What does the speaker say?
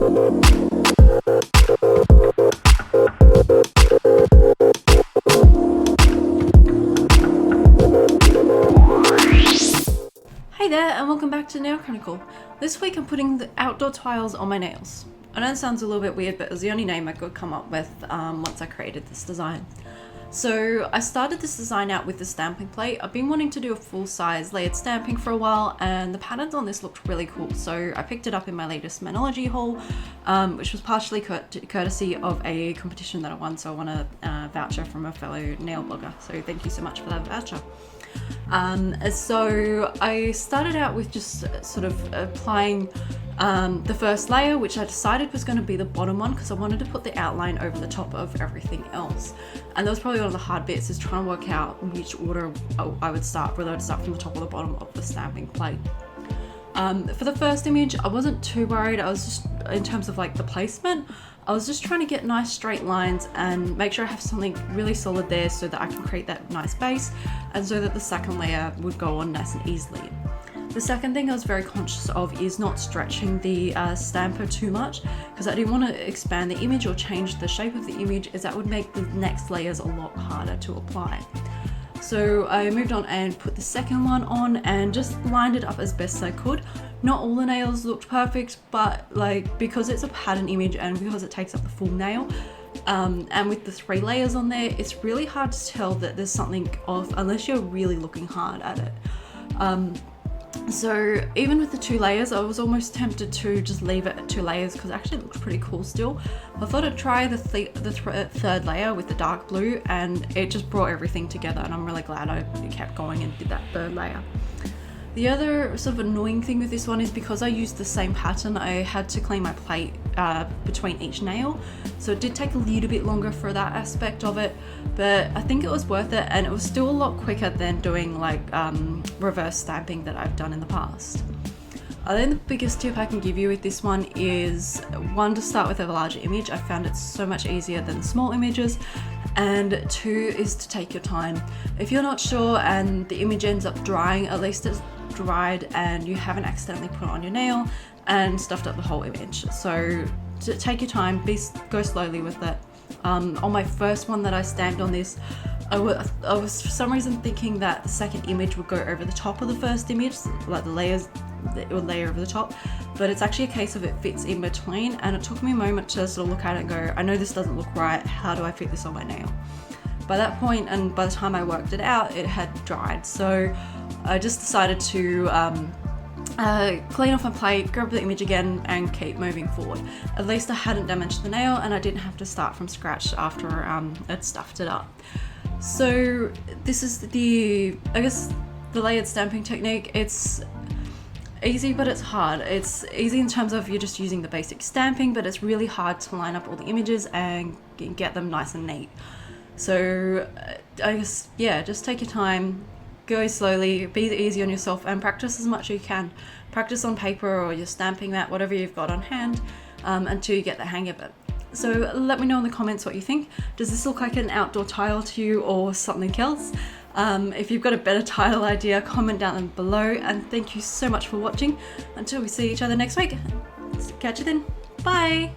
Hey there, and welcome back to Nail Chronicle. This week I'm putting the outdoor tiles on my nails. I know it sounds a little bit weird, but it was the only name I could come up with once I created this design. So I started this design out with the stamping plate. I've been wanting to do a full-size layered stamping for a while, and the patterns on this looked really cool. So I picked it up in my latest Manology haul, which was partially courtesy of a competition that I won. So I won a voucher from a fellow nail blogger. So thank you so much for that voucher. So I started out with just sort of applying the first layer, which I decided was going to be the bottom one because I wanted to put the outline over the top of everything else. And that was probably one of the hard bits, is trying to work out which order I would start, whether I'd start from the top or the bottom of the stamping plate. For the first image, I wasn't too worried. I was just, in terms of like the placement, I was just trying to get nice straight lines and make sure I have something really solid there so that I can create that nice base, and so that the second layer would go on nice and easily. The second thing I was very conscious of is not stretching the stamper too much, because I didn't want to expand the image or change the shape of the image, as that would make the next layers a lot harder to apply. So I moved on and put the second one on and just lined it up as best I could. Not all the nails looked perfect, but like, because it's a pattern image and because it takes up the full nail, and with the 3 layers on there, it's really hard to tell that there's something off unless you're really looking hard at it. So even with the 2 layers, I was almost tempted to just leave it at 2 layers because it actually looks pretty cool still. I thought I'd try the third layer with the dark blue, and it just brought everything together, and I'm really glad I kept going and did that 3rd layer. The other sort of annoying thing with this one is because I used the same pattern, I had to clean my plate between each nail. So it did take a little bit longer for that aspect of it, but I think it was worth it, and it was still a lot quicker than doing like reverse stamping that I've done in the past. I think the biggest tip I can give you with this one is, 1, to start with a larger image. I found it so much easier than the small images. And 2 is to take your time. If you're not sure and the image ends up drying, at least it's dried and you haven't accidentally put it on your nail and stuffed up the whole image. So to take your time, go slowly with it. On my first one that I stamped on this, I was for some reason thinking that the second image would go over the top of the first image, like the layers, it would layer over the top, but it's actually a case of it fits in between, and it took me a moment to sort of look at it and go, I know this doesn't look right, how do I fit this on my nail? By that point, and by the time I worked it out, it had dried, so I just decided to clean off my plate, grab the image again, and keep moving forward. At least I hadn't damaged the nail, and I didn't have to start from scratch after I'd stuffed it up. So this is the layered stamping technique. It's easy, but it's hard. It's easy in terms of you're just using the basic stamping, but it's really hard to line up all the images and get them nice and neat. So I guess, yeah, just take your time, go slowly, be easy on yourself, and practice as much as you can. Practice on paper or your stamping mat, whatever you've got on hand, until you get the hang of it. So let me know in the comments what you think. Does this look like an outdoor tile to you or something else? If you've got a better tile idea, comment down below, and thank you so much for watching. Until we see each other next week, catch you then. Bye!